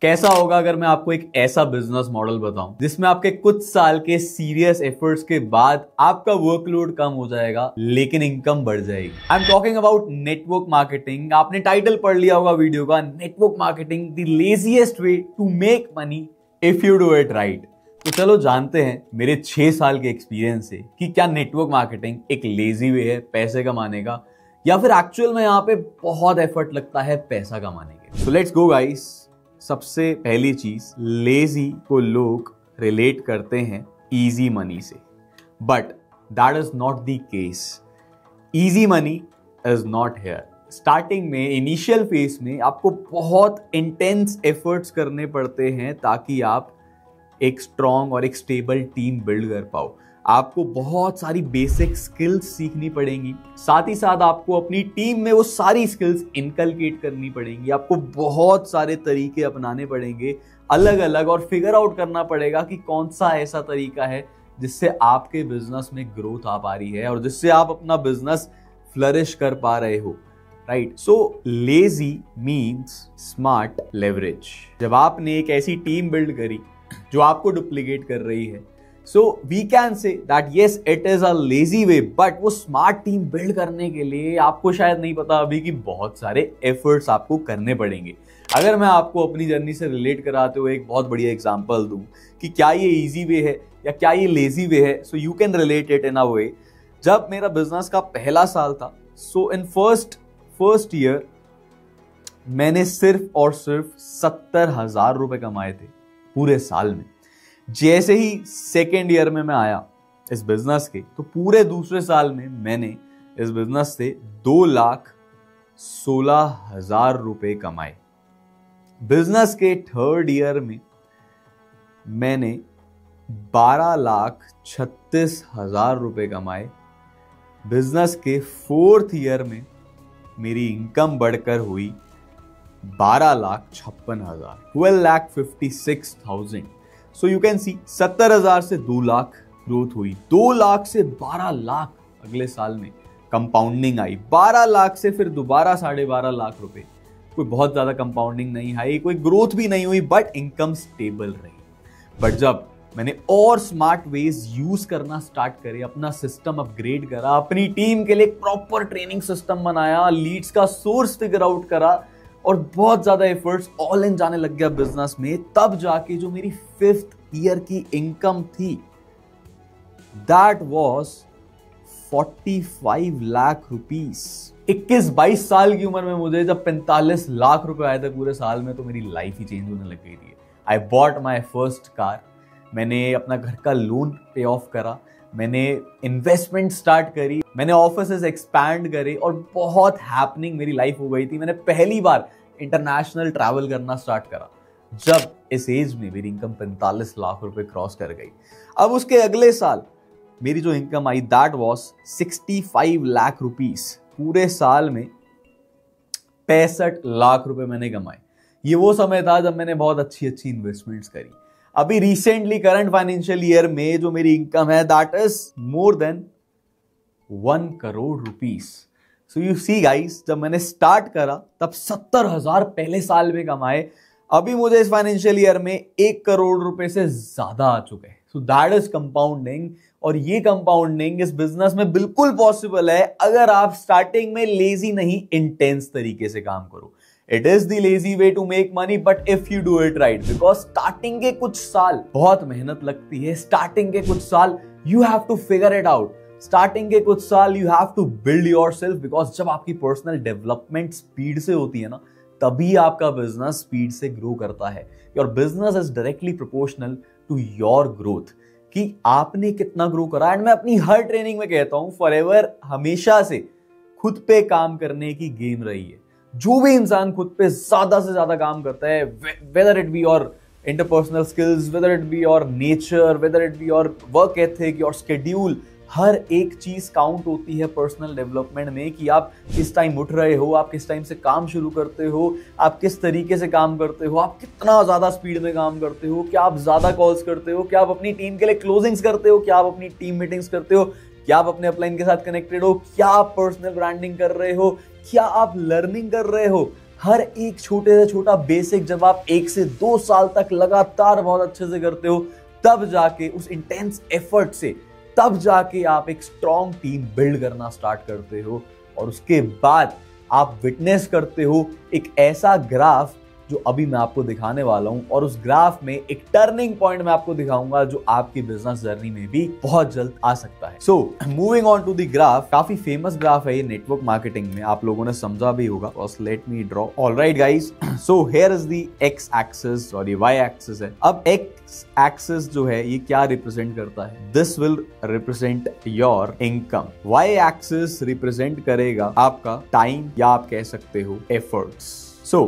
कैसा होगा अगर मैं आपको एक ऐसा बिजनेस मॉडल बताऊं जिसमें आपके कुछ साल के सीरियस एफर्ट्स के बाद आपका वर्कलोड कम हो जाएगा लेकिन इनकम बढ़ जाएगी। I am talking about network marketing. आपने टाइटल पढ़ लिया होगा वीडियो का, network marketing the laziest way to make money if you do it right. तो चलो जानते हैं मेरे 6 साल के एक्सपीरियंस से कि क्या नेटवर्क मार्केटिंग एक लेजी वे है पैसे कमाने का, या फिर एक्चुअल में यहाँ पे बहुत एफर्ट लगता है पैसा कमाने के। So let's go guys. सबसे पहली चीज, लेजी को लोग रिलेट करते हैं इजी मनी से, but that is not the case. Easy money is not here. Starting में इनिशियल फेज में आपको बहुत इंटेंस एफर्ट्स करने पड़ते हैं ताकि आप एक स्ट्रॉन्ग और एक स्टेबल टीम बिल्ड कर पाओ। आपको बहुत सारी बेसिक स्किल्स सीखनी पड़ेंगी, साथ ही साथ आपको अपनी टीम में वो सारी स्किल्स इनकलकेट करनी पड़ेंगी। आपको बहुत सारे तरीके अपनाने पड़ेंगे अलग अलग, और फिगर आउट करना पड़ेगा कि कौन सा ऐसा तरीका है जिससे आपके बिजनेस में ग्रोथ आ पा रही है और जिससे आप अपना बिजनेस फ्लरिश कर पा रहे हो, right. So lazy means smart leverage. जब आपने एक ऐसी टीम बिल्ड करी जो आपको डुप्लीकेट कर रही है, so we can say that yes it is a lazy way, but वो स्मार्ट टीम बिल्ड करने के लिए आपको शायद नहीं पता अभी कि बहुत सारे एफर्ट्स आपको करने पड़ेंगे। अगर मैं आपको अपनी जर्नी से रिलेट कराते हुए एक बहुत बढ़िया एग्जांपल दूं कि क्या ये इजी वे है या क्या ये लेजी वे है, so you can relate it in a way. जब मेरा बिजनेस का पहला साल था, सो इन फर्स्ट ईयर मैंने सिर्फ और सिर्फ 70,000 रुपए कमाए थे पूरे साल में। जैसे ही सेकेंड ईयर में मैं आया इस बिजनेस के, तो पूरे दूसरे साल में मैंने इस बिजनेस से 2,16,000 रुपए कमाए। बिजनेस के थर्ड ईयर में मैंने 12,36,000 रुपए कमाए। बिजनेस के फोर्थ ईयर में मेरी इनकम बढ़कर हुई 12,56,000, 12,56,000। सो यू कैन सी 70,000 से 2 लाख ग्रोथ हुई, 2 लाख से 12 लाख अगले साल में कंपाउंडिंग आई, 12 लाख से फिर दोबारा 12.5 लाख रुपए। कोई बहुत ज्यादा कंपाउंडिंग नहीं आई, कोई ग्रोथ भी नहीं हुई, बट इनकम स्टेबल रही। बट जब मैंने और स्मार्ट वेज यूज करना स्टार्ट करे, अपना सिस्टम अपग्रेड करा, अपनी टीम के लिए एक प्रॉपर ट्रेनिंग सिस्टम बनाया, लीड्स का सोर्स फिगर आउट करा और बहुत ज्यादा एफर्ट्स ऑल इन जाने लग गया बिजनेस में, तब जाके जो मेरी 5th ईयर की इनकम थी दैट वाज 45 लाख रुपीस। 21-22 साल की उम्र में मुझे जब 45 लाख रुपए आए थे पूरे साल में, तो मेरी लाइफ ही चेंज होने लग गई थी। I bought my first car, मैंने अपना घर का लोन पे ऑफ करा, मैंने इन्वेस्टमेंट स्टार्ट करी, मैंने ऑफिसेस एक्सपैंड करे और बहुत हैपनिंग मेरी लाइफ हो गई थी। मैंने पहली बार इंटरनेशनल ट्रैवल करना स्टार्ट करा जब इस एज में मेरी इनकम 45 लाख रुपए क्रॉस कर गई। अब उसके अगले साल मेरी जो income I that was 65 lakh rupees. पूरे साल में 65 लाख रुपए मैंने कमाए। ये वो समय था जब मैंने बहुत अच्छी इन्वेस्टमेंट्स करी। अभी रिसेंटली करंट फाइनेंशियल ईयर में जो मेरी इनकम है that is more than 1 crore rupees. So you see guys, जब मैंने स्टार्ट करा तब 70,000 पहले साल में कमाए, अभी मुझे इस फाइनेंशियल ईयर में 1 करोड़ रुपए से ज्यादा आ चुके हैं। सो दैट इज कंपाउंडिंग, और ये कंपाउंडिंग इस बिजनेस में बिल्कुल पॉसिबल है अगर आप स्टार्टिंग में लेजी नहीं इंटेंस तरीके से काम करो। It is the lazy way to make money, but if you do it right, because starting के कुछ साल बहुत मेहनत लगती है। स्टार्टिंग के कुछ साल you have to figure it out. Starting के कुछ साल you have to build yourself, because जब आपकी पर्सनल डेवलपमेंट स्पीड से होती है ना, तभी आपका बिजनेस स्पीड से ग्रो करता है। Your business is directly proportional to your growth, कि आपने कितना ग्रो करा। एंड मैं अपनी हर ट्रेनिंग में कहता हूं, फॉरएवर हमेशा से खुद पे काम करने की गेम रही है। जो भी इंसान खुद पे ज्यादा से ज्यादा काम करता है, whether it be your interpersonal skills, whether it be your nature, whether it be your work ethic, your schedule, हर एक चीज काउंट होती है पर्सनल डेवलपमेंट में। कि आप किस टाइम उठ रहे हो, आप किस टाइम से काम शुरू करते हो, आप किस तरीके से काम करते हो, आप कितना ज्यादा स्पीड में काम करते हो, क्या आप ज्यादा कॉल्स करते हो, क्या आप अपनी टीम के लिए क्लोजिंग्स करते हो, क्या आप अपनी टीम मीटिंग्स करते हो, क्या आप अपने अपलाइन के साथ कनेक्टेड हो, क्या आप पर्सनल ब्रांडिंग कर रहे हो, क्या आप लर्निंग कर रहे हो। हर एक छोटे से छोटा बेसिक जब आप 1 से 2 साल तक लगातार बहुत अच्छे से करते हो, तब जाके उस इंटेंस एफर्ट से तब जाके आप एक स्ट्रॉन्ग टीम बिल्ड करना स्टार्ट करते हो। और उसके बाद आप विटनेस करते हो एक ऐसा ग्राफ जो अभी मैं आपको दिखाने वाला हूं, और उस ग्राफ में एक टर्निंग पॉइंट मैं आपको दिखाऊंगा जो आपकी बिजनेस जर्नी में भी बहुत जल्द आ सकता है। So moving on to the graph, काफी फेमस ग्राफ है ये नेटवर्क मार्केटिंग में, आप लोगों ने समझा भी होगा। First let me draw. Alright guys, so here is the x axis और ये वाई एक्सिस है। अब एक्स एक्सिस जो है ये क्या रिप्रेजेंट करता है? This will represent your income. Y axis represent करेगा आपका टाइम, या आप कह सकते हो एफर्ट्स। सो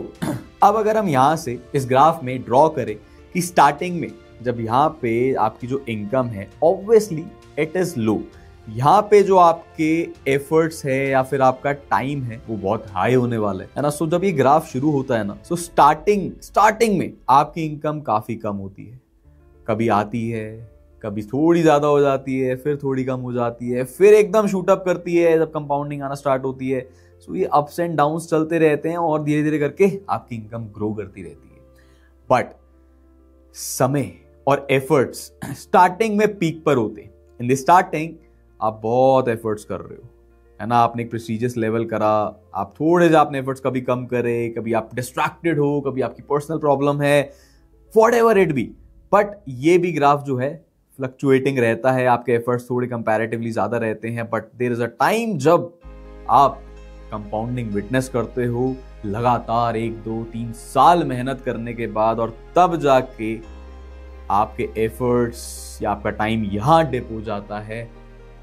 अब अगर हम यहां से इस ग्राफ में ड्रॉ करें कि स्टार्टिंग में जब यहाँ पे आपकी जो इनकम है ऑब्वियसली इट इज लो, यहाँ पे जो आपके एफर्ट्स है या फिर आपका टाइम है वो बहुत हाई होने वाला है ना। सो जब ये ग्राफ शुरू होता है ना, सो स्टार्टिंग में आपकी इनकम काफी कम होती है, कभी आती है, कभी थोड़ी ज्यादा हो जाती है, फिर थोड़ी कम हो जाती है, फिर एकदम शूटअप करती है जब कंपाउंडिंग आना स्टार्ट होती है। सो ये अप्स एंड डाउन्स चलते रहते हैं और धीरे धीरे करके आपकी इनकम ग्रो करती रहती है। बट समय और एफर्ट्स स्टार्टिंग में पीक पर होते हैं। इन द स्टार्टिंग आप बहुत एफर्ट्स कर रहे हो, है ना, आपने एक प्रेस्टिजियस लेवल करा, आप थोड़े से आपने एफर्ट्स कभी कम करे, कभी आप डिस्ट्रैक्टेड हो, कभी आपकी पर्सनल प्रॉब्लम है, व्हाटएवर इट बी। बट ये भी ग्राफ जो है फ्लक्चुएटिंग रहता है, आपके एफर्ट्स थोड़े कंपैरेटिवली ज्यादा रहते हैं। But there is a time जब आप कंपाउंडिंग विटनेस करते हो लगातार 1, 2, 3 साल मेहनत करने के बाद, और तब जाके आपके एफर्ट्स या आपका टाइम यहां डिप हो जाता है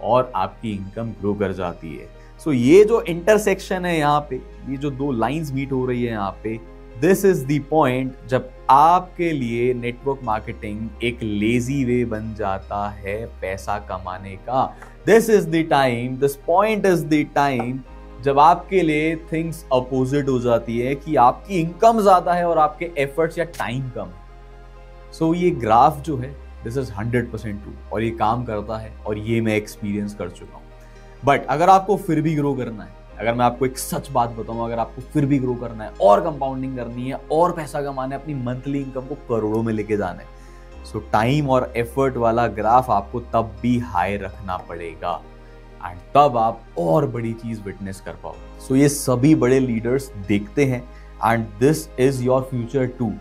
और आपकी इनकम ग्रो कर जाती है। सो ये जो इंटरसेक्शन है यहाँ पे, ये जो दो लाइंस मीट हो रही है यहाँ पे, दिस इज द पॉइंट जब आपके लिए नेटवर्क मार्केटिंग एक लेजी वे बन जाता है पैसा कमाने का। This is the time, this point is the time जब आपके लिए थिंग्स अपोजिट हो जाती है कि आपकी इनकम ज्यादा है और आपके एफर्ट्स या टाइम कम है। सो ये ग्राफ जो है दिस इज 100% ट्रू और ये काम करता है, और ये मैं एक्सपीरियंस कर चुका हूं। बट अगर आपको फिर भी ग्रो करना है, अगर मैं आपको एक सच बात बताऊं, अगर आपको फिर भी ग्रो करना है और कंपाउंडिंग करनी है और पैसा कमाना है, अपनी मंथली इनकम को करोड़ों में लेके जाना है, सो टाइम और एफर्ट वाला ग्राफ आपको तब भी हाई रखना पड़ेगा, एंड तब आप और बड़ी चीज विटनेस कर पाओ। सो ये सभी बड़े लीडर्स देखते हैं, and this is your future too.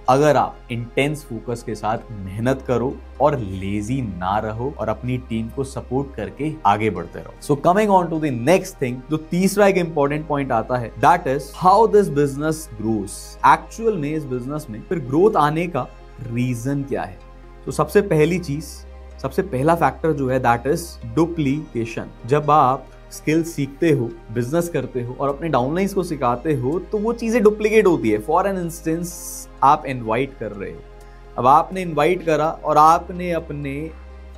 अगर आप इंटेंस फोकस के साथ मेहनत करो और लेजी ना रहो और अपनी टीम को सपोर्ट करके आगे बढ़ते रहो। So coming on to the next thing, जो तीसरा एक इंपॉर्टेंट पॉइंट आता है, that is how this business grows. Actual में इस बिजनेस में फिर ग्रोथ आने का रीजन क्या है? तो सबसे पहली चीज, सबसे पहला फैक्टर जो है दैट इज डुप्लीकेशन। जब आप स्किल सीखते हो, बिजनेस करते हो और अपने डाउनलाइंस को सिखाते हो, तो वो चीजें डुप्लीकेट होती है। फॉर एन इंस्टेंस, आप इनवाइट कर रहे हो, अब आपने इनवाइट करा और आपने अपने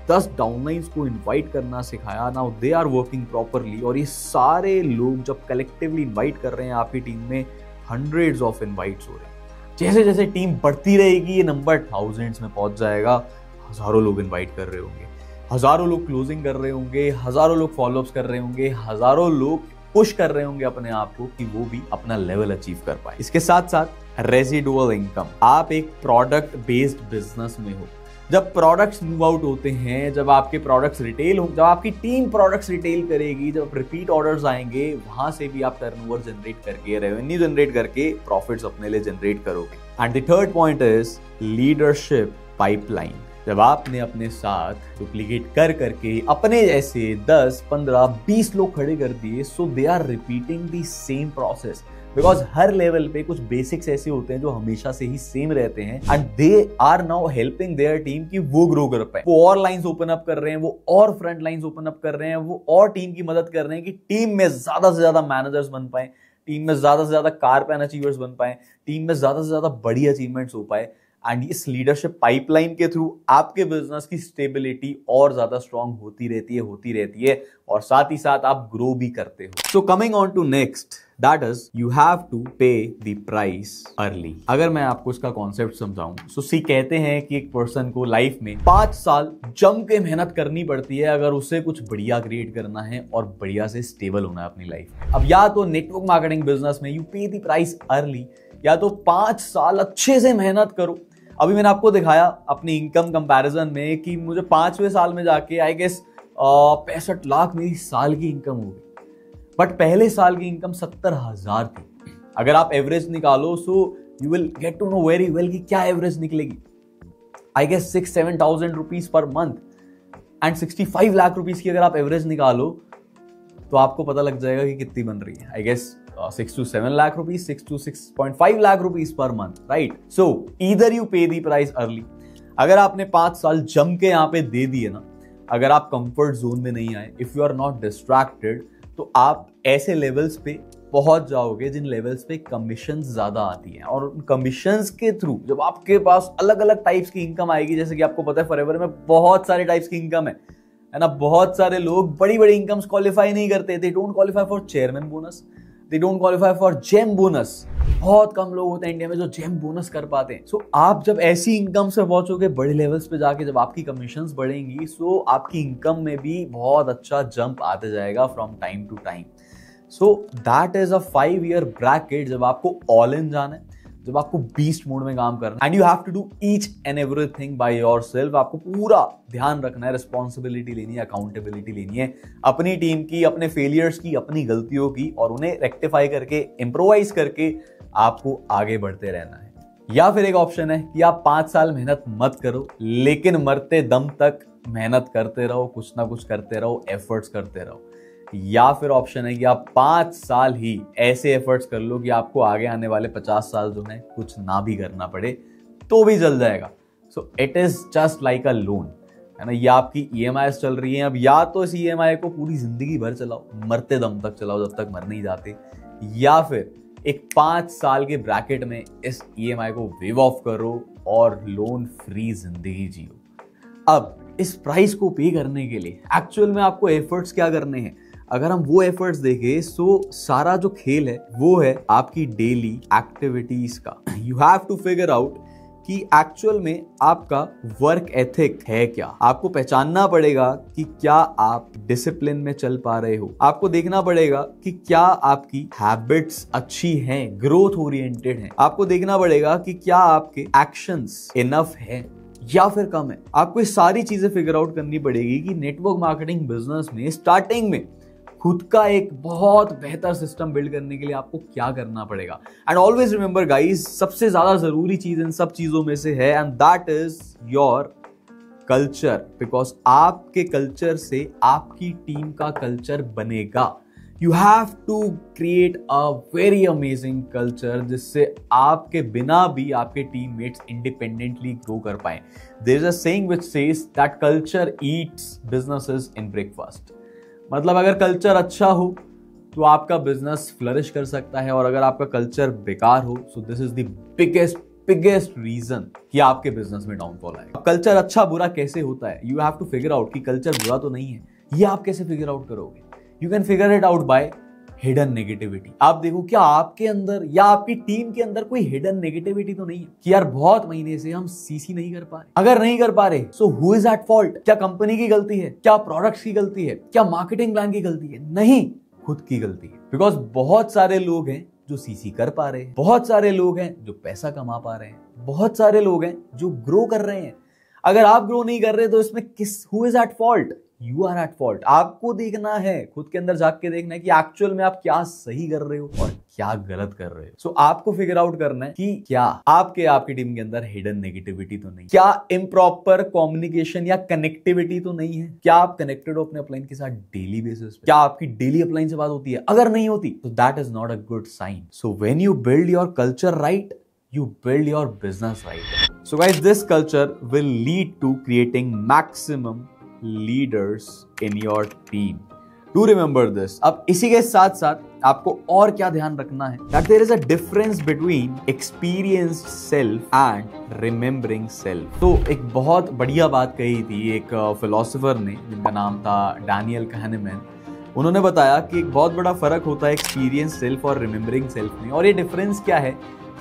10 डाउनलाइंस को इनवाइट करना सिखाया, now they are working properly, और ये सारे लोग जब कलेक्टिवली इनवाइट कर रहे हैं आपकी टीम में, हंड्रेड्स ऑफ इनवाइट्स हो रहे हैं। जैसे जैसे टीम बढ़ती रहेगी ये नंबर थाउजेंड्स में पहुंच जाएगा, हजारों लोग इनवाइट कर रहे होंगे, हजारों लोग क्लोजिंग कर रहे होंगे, हजारों लोग फॉलोअप्स कर रहे होंगे, हजारों लोग पुश कर रहे होंगे अपने आप को कि वो भी अपना लेवल अचीव कर पाए। इसके साथ साथ रेजिडुअल इनकम, आप एक प्रोडक्ट बेस्ड बिजनेस में हो। जब प्रोडक्ट्स मूव आउट होते हैं, जब आपके प्रोडक्ट्स रिटेल हो, जब आपकी टीम प्रोडक्ट्स रिटेल करेगी, जब रिपीट ऑर्डर्स आएंगे, वहां से भी आप टर्नओवर जनरेट करके, रेवेन्यू जनरेट करके प्रॉफिट्स अपने लिए जनरेट करोगे। And the third point is leadership pipeline. जब आपने अपने साथ डुप्लीकेट कर करके अपने जैसे 10, 15, 20 लोग खड़े कर दिए, so they are repeating the same process, because हर लेवल पे कुछ बेसिक्स ऐसे होते हैं जो हमेशा से ही सेम रहते हैं, and they are now helping their team कि वो ग्रो कर पाए। वो और लाइंस ओपन अप कर रहे हैं, वो और फ्रंट लाइंस ओपन अप कर रहे हैं, वो और टीम की मदद कर रहे हैं कि टीम में ज्यादा से ज्यादा मैनेजर्स बन पाए, टीम में ज्यादा से ज्यादा कारपेन अचीवर्स बन पाए, टीम में ज्यादा से ज्यादा बड़ी अचीवमेंट्स हो पाए। एंड इस लीडरशिप पाइपलाइन के थ्रू आपके बिजनेस की स्टेबिलिटी और ज्यादा स्ट्रांग होती रहती है और साथ ही साथ आप ग्रो भी करते हो। So coming on to next, that is you have to pay the price early. अगर मैं आपको इसका कॉन्सेप्ट समझाऊं, सो सी कहते हैं कि एक पर्सन को लाइफ में 5 साल जम के मेहनत करनी पड़ती है अगर उसे कुछ बढ़िया क्रिएट करना है और बढ़िया से स्टेबल होना है अपनी लाइफ में। अब या तो नेटवर्क मार्केटिंग बिजनेस में यू पे द प्राइस अर्ली, या तो 5 साल अच्छे से मेहनत करो। अभी मैंने आपको दिखाया अपनी इनकम कंपैरिजन में कि मुझे 5वें साल में जाके आई गेस 65 लाख मेरी साल की इनकम हो गई, बट पहले साल की इनकम 70,000 थी। अगर आप एवरेज निकालो so you will get to know very well कि क्या एवरेज निकलेगी। I guess 6-7,000 rupees per month and 65 lakh rupees की अगर आप एवरेज निकालो तो आपको पता लग जाएगा कि कितनी बन रही है। I guess 6 to 7 lakh rupees, 6 to 6.5 lakh rupees per month, right? So either you pay the price early. अगर आपने 5 साल जम के यहाँ पे दे दिए ना, अगर आप कंफर्ट जोन में नहीं आए, if you are not distracted, तो आप ऐसे लेवल्स पे पहुंच जाओगे जिन लेवल्स पे कमीशन ज्यादा आती हैं। और उन कमीशंस के थ्रू जब आपके पास अलग अलग टाइप्स की इनकम आएगी, जैसे कि आपको पता है फॉरएवर में बहुत सारे टाइप्स की इनकम है ना। बहुत सारे लोग बड़ी बड़ी इनकम्स क्वालिफाई नहीं करते। They don't qualify for chairman bonus, they don't qualify for gem bonus. बहुत कम लोग होते हैं इंडिया में जो जेम बोनस कर पाते हैं। सो आप जब ऐसी इनकम से पहुंचोगे बड़े लेवल्स पे जाके, जब आपकी कमीशंस बढ़ेंगी, सो आपकी इनकम में भी बहुत अच्छा जंप आते जाएगा from time to time. So that is a 5-year bracket जब आपको ऑल इन जाना है, जब आपको बीस्ट मोड में काम करना है, and you have to do each and everything by yourself. आपको पूरा ध्यान रखना है, रिस्पॉन्सिबिलिटी लेनी है, अकाउंटेबिलिटी लेनी है अपनी टीम की, अपने फेलियर्स की, अपनी गलतियों की, और उन्हें रेक्टिफाई करके, इम्प्रोवाइज करके आपको आगे बढ़ते रहना है। या फिर एक ऑप्शन है कि आप 5 साल मेहनत मत करो, लेकिन मरते दम तक मेहनत करते रहो, कुछ ना कुछ करते रहो, एफर्ट्स करते रहो। या फिर ऑप्शन है कि आप 5 साल ही ऐसे एफर्ट्स कर लो कि आपको आगे आने वाले 50 साल जो है कुछ ना भी करना पड़े तो भी चल जाएगा। So it is just like a loan, है ना। ये आपकी EMI चल रही है। अब या तो इस EMI को पूरी जिंदगी भर चलाओ, मरते दम तक चलाओ जब तक मर नहीं जाते, या फिर एक 5 साल के ब्रैकेट में इस EMI को वेव ऑफ करो और लोन फ्री जिंदगी जियो। अब इस प्राइस को पे करने के लिए एक्चुअल में आपको एफर्ट्स क्या करने हैं? अगर हम वो एफर्ट्स देखें, सो सारा जो खेल है वो है आपकी डेली एक्टिविटीज का। You have to figure out कि एक्चुअल में आपका वर्क एथिक है क्या। आपको पहचानना पड़ेगा कि क्या आप डिसिप्लिन में चल पा रहे हो। आपको देखना पड़ेगा कि क्या आपकी हैबिट्स अच्छी हैं, ग्रोथ ओरिएंटेड हैं। आपको देखना पड़ेगा कि क्या आपके एक्शंस इनफ है या फिर कम है। आपको ये सारी चीजें फिगर आउट करनी पड़ेगी कि नेटवर्क मार्केटिंग बिजनेस में स्टार्टिंग में खुद का एक बहुत बेहतर सिस्टम बिल्ड करने के लिए आपको क्या करना पड़ेगा। एंड ऑलवेज रिमेंबर गाइस, सबसे ज्यादा जरूरी चीज इन सब चीजों में से है, and that is your culture. Because आपके कल्चर से आपकी टीम का कल्चर बनेगा। You have to create a very amazing culture जिससे आपके बिना भी आपके टीममेट्स इंडिपेंडेंटली ग्रो कर पाए। There is a saying which says that culture eats businesses in breakfast. मतलब अगर कल्चर अच्छा हो तो आपका बिजनेस फ्लरिश कर सकता है, और अगर आपका कल्चर बेकार हो, so this is the biggest reason कि आपके बिजनेस में डाउनफॉल आएगा। कल्चर अच्छा बुरा कैसे होता है? You have to figure out कि कल्चर बुरा तो नहीं है। ये आप कैसे फिगर आउट करोगे? You can figure it out by hidden negativity. आप देखो क्या आपके अंदर या आपकी टीम के अंदर कोई हिडन नेगेटिविटी तो नहीं है कि यार बहुत महीने से हम सीसी नहीं कर पा रहे। अगर नहीं कर पा रहे, so who is at fault? क्या कंपनी की गलती है? क्या प्रोडक्ट्स की गलती है? क्या मार्केटिंग प्लान की गलती है? नहीं, खुद की गलती है। बिकॉज बहुत सारे लोग हैं जो सीसी कर पा रहे हैं, बहुत सारे लोग हैं जो पैसा कमा पा रहे हैं, बहुत सारे लोग हैं जो ग्रो कर रहे हैं। अगर आप ग्रो नहीं कर रहे तो इसमें who is at fault? You are at fault. आपको देखना है, खुद के अंदर जाग के देखना है कि एक्चुअल में आप क्या सही कर रहे हो और क्या गलत कर रहे हो। सो आपको फिगर आउट करना है कि क्या आपकी टीम के अंदर हिडन नेगेटिविटी तो नहीं, क्या इम्प्रॉपर कम्युनिकेशन या कनेक्टिविटी तो नहीं है, क्या आप कनेक्टेड हो अपने अपलाइन के साथ डेली बेसिस पे, क्या आपकी डेली अपलाइन से बात होती है? अगर नहीं होती तो that is not a good sign. So when you build your culture right, you build your business right. So guys, this culture will lead to creating maximum leaders in your team. To remember this. अब इसी के साथ साथ आपको और क्या ध्यान रखना है, that there is a difference between experienced self and remembering self. तो एक बहुत बढ़िया बात कही थी एक फिलोसोफर ने, जिनका नाम था डैनियल कहनेमैन। उन्होंने बताया कि एक बहुत बड़ा फर्क होता है एक्सपीरियंस सेल्फ और रिमेंबरिंग सेल्फ में। और ये डिफरेंस क्या है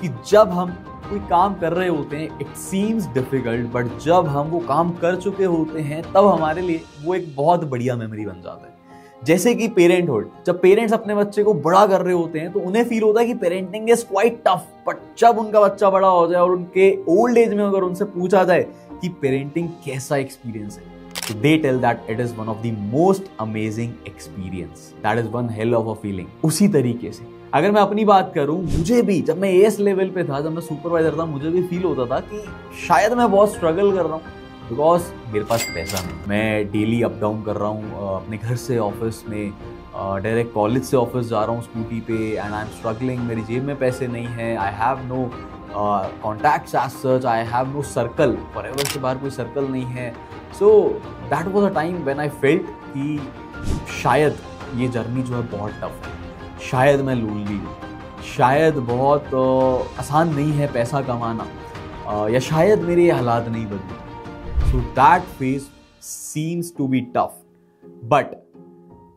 कि जब हम कोई काम कर रहे होते हैं इट सीम्स डिफिकल्ट, बट जब हम वो काम कर चुके होते हैं तब हमारे लिए वो एक बहुत बढ़िया मेमोरी बन जाता है। जैसे कि पेरेंटहुड, जब पेरेंट्स अपने बच्चे को बड़ा कर रहे होते हैं तो उन्हें फील होता है कि parenting is quite tough, but जब उनका बच्चा बड़ा हो जाए और उनके ओल्ड एज में अगर उनसे पूछा जाए कि पेरेंटिंग कैसा एक्सपीरियंस है, so they tell that it is one of the most amazing experience. That is one hell of a feeling. उसी तरीके से अगर मैं अपनी बात करूं, मुझे भी जब मैं एएस लेवल पे था, जब मैं सुपरवाइजर था, मुझे भी फील होता था कि शायद मैं बहुत स्ट्रगल कर रहा हूं बिकॉज मेरे पास पैसा नहीं। मैं डेली अप डाउन कर रहा हूं अपने घर से ऑफिस में, डायरेक्ट कॉलेज से ऑफिस जा रहा हूं स्कूटी पे, एंड आई एम स्ट्रगलिंग। मेरी जेब में पैसे नहीं है, I have no contacts as such, I have no circle, forever से बाहर कोई सर्कल नहीं है। So that was a time when I felt कि शायद ये जर्नी जो है बहुत टफ है, शायद मैं लोनली हूँ, शायद बहुत आसान नहीं है पैसा कमाना, या शायद मेरे ये हालात नहीं बदले। So that phase seems to be tough, but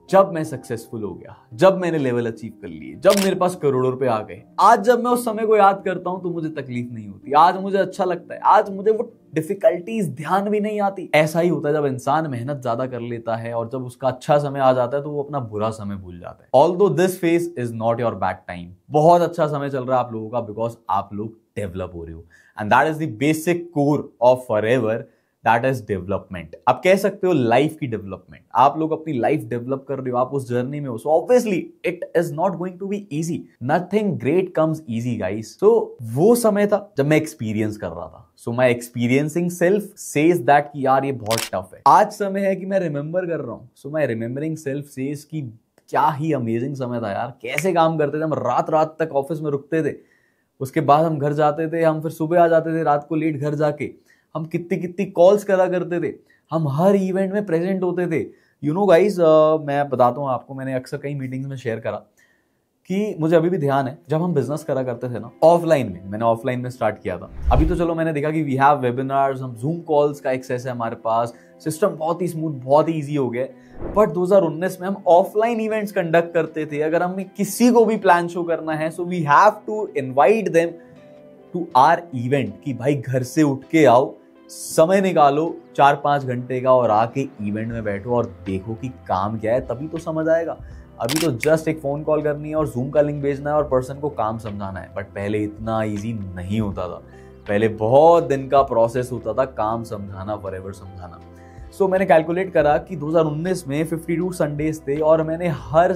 जब मैं सक्सेसफुल हो गया, जब मैंने लेवल अचीव कर लिए, जब मेरे पास करोड़ों रुपए आ गए, आज जब मैं उस समय को याद करता हूं तो मुझे तकलीफ नहीं होती, आज मुझे अच्छा लगता है, आज मुझे वो डिफिकल्टीज ध्यान भी नहीं आती। ऐसा ही होता है जब इंसान मेहनत ज्यादा कर लेता है और जब उसका अच्छा समय आ जाता है तो वो अपना बुरा समय भूल जाता है। Although this phase is not your bad time, बहुत अच्छा समय चल रहा है आप लोगों का, बिकॉज आप लोग डेवलप हो रहे हो, and that is the basic core of forever, that is development. आप कह सकते हो लाइफ की डेवलपमेंट। आप लोग अपनी लाइफ डेवलप कर रहे हो, आप उस जर्नी में हो, so obviously it is not going to be easy, nothing great comes easy guys. So वो समय था जब मैं एक्सपीरियंस कर रहा था, so my experiencing self says that कि यार ये बहुत टफ है। आज समय है कि मैं रिमेंबर कर रहा हूं, सो माई रिमेंबरिंग सेल्फ सेज कि क्या ही अमेजिंग समय था यार, कैसे काम करते थे हम, रात रात तक ऑफिस में रुकते थे, उसके बाद हम घर जाते थे, हम फिर सुबह आ जाते थे रात को लेट घर जाके, हम कितनी कितनी कॉल्स करा करते थे, हम हर इवेंट में प्रेजेंट होते थे। यू नो गाइज, मैं बताता हूँ आपको, मैंने अक्सर कई मीटिंग्स में शेयर करा कि मुझे अभी भी ध्यान है जब हम बिजनेस करा करते थे ना ऑफलाइन में, मैंने ऑफलाइन में स्टार्ट किया था। अभी तो चलो मैंने देखा कि वी हैव वेबिनार्स, हम जूम कॉल्स का एक्सेस है हमारे पास, सिस्टम बहुत ही स्मूथ, बहुत ही ईजी हो गया। बट 2019 में हम ऑफलाइन इवेंट्स कंडक्ट करते थे। अगर हमें किसी को भी प्लान शो करना है, so we have to invite them to our event कि भाई घर से उठ के आओ, समय निकालो 4-5 घंटे का और आके इवेंट में बैठो और देखो कि काम क्या है, तभी तो समझ आएगा। अभी तो जस्ट एक फोन कॉल करनी है और जूम का लिंक भेजना है और पर्सन को काम समझाना है, बट पहले इतना इजी नहीं होता था। पहले बहुत दिन का प्रोसेस होता था काम समझाना, फॉरएवर समझाना। सो मैंने कैलकुलेट करा कि 2019 में 52 संडेज थे और मैं हर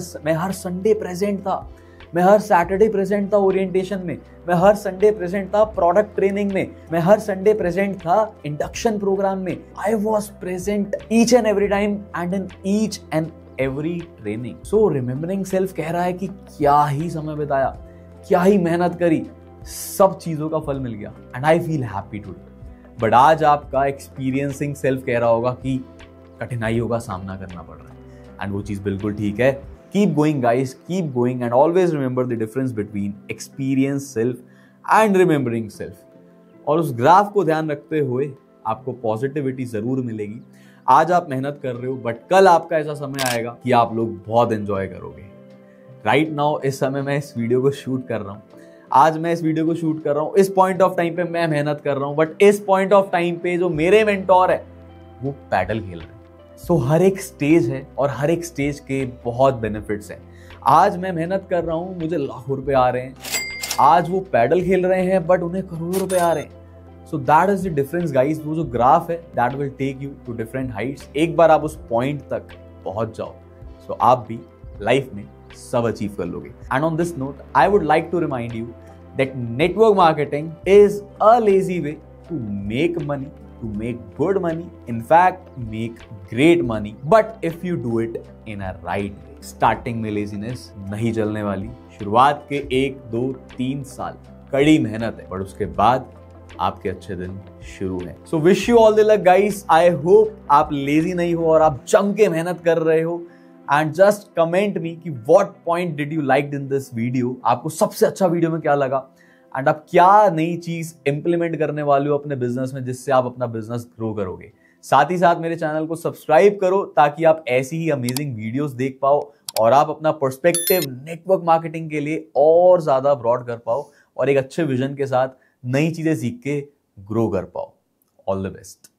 संडे प्रेजेंट था, मैं हर सैटरडे प्रेजेंट था ओरिएंटेशन में, मैं हर संडे प्रेजेंट था प्रोडक्ट ट्रेनिंग में, मैं हर संडे प्रेजेंट था इंडक्शन प्रोग्राम में। I was present each and every time and in each and every training. So remembering self कह रहा है कि क्या ही समय बिताया, क्या ही मेहनत करी, सब चीजों का फल मिल गया, and I feel happy today. But आज आपका एक्सपीरियंसिंग सेल्फ कह रहा होगा कि कठिनाइयों का सामना करना पड़ रहा है, एंड वो चीज बिल्कुल ठीक है। Keep going guys, keep going, and always remember the difference between experienced self and remembering self. और उस ग्राफ को ध्यान रखते हुए आपको पॉजिटिविटी जरूर मिलेगी। आज आप मेहनत कर रहे हो, बट कल आपका ऐसा समय आएगा कि आप लोग बहुत एंजॉय करोगे। राइट नाउ इस समय मैं इस वीडियो को शूट कर रहा हूँ, आज मैं इस वीडियो को शूट कर रहा हूँ, इस पॉइंट ऑफ टाइम पे मैं मेहनत कर रहा हूँ, बट इस पॉइंट ऑफ टाइम पे जो मेरे मेंटोर है वो पैडल खेल रहे हैं। सो हर एक स्टेज है और हर एक स्टेज के बहुत बेनिफिट्स हैं। आज मैं मेहनत कर रहा हूँ, मुझे लाखों रुपए आ रहे हैं, आज वो पैडल खेल रहे हैं बट उन्हें करोड़ों रुपए आ रहे हैं। So that is the difference guys. वो जो ग्राफ है that will take you to different heights. एक बार आप उस पॉइंट तक पहुंच जाओ, सो आप भी लाइफ में सब अचीव कर लोगे। And on this note I would like to remind you that network marketing is a lazy way to make money, to make good money, in fact make great money, but if you do it in a right way. Starting में laziness नहीं चलने वाली, शुरुआत के 1, 2, 3 साल कड़ी मेहनत है, बट उसके बाद आपके अच्छे दिन शुरू है। So wish you all the luck guys. I hope आप lazy नहीं हो और आप जम के मेहनत कर रहे हो, एंड जस्ट कमेंट मी कि what point did you like in this video, आपको सबसे अच्छा वीडियो में क्या लगा एंड आप क्या नई चीज इंप्लीमेंट करने वाले हो अपने बिजनेस में जिससे आप अपना बिजनेस ग्रो करोगे। साथ ही साथ मेरे चैनल को सब्सक्राइब करो ताकि आप ऐसी ही अमेजिंग वीडियोस देख पाओ और आप अपना पर्सपेक्टिव नेटवर्क मार्केटिंग के लिए और ज्यादा ब्रॉड कर पाओ और एक अच्छे विजन के साथ नई चीजें सीख के ग्रो कर पाओ। All the best.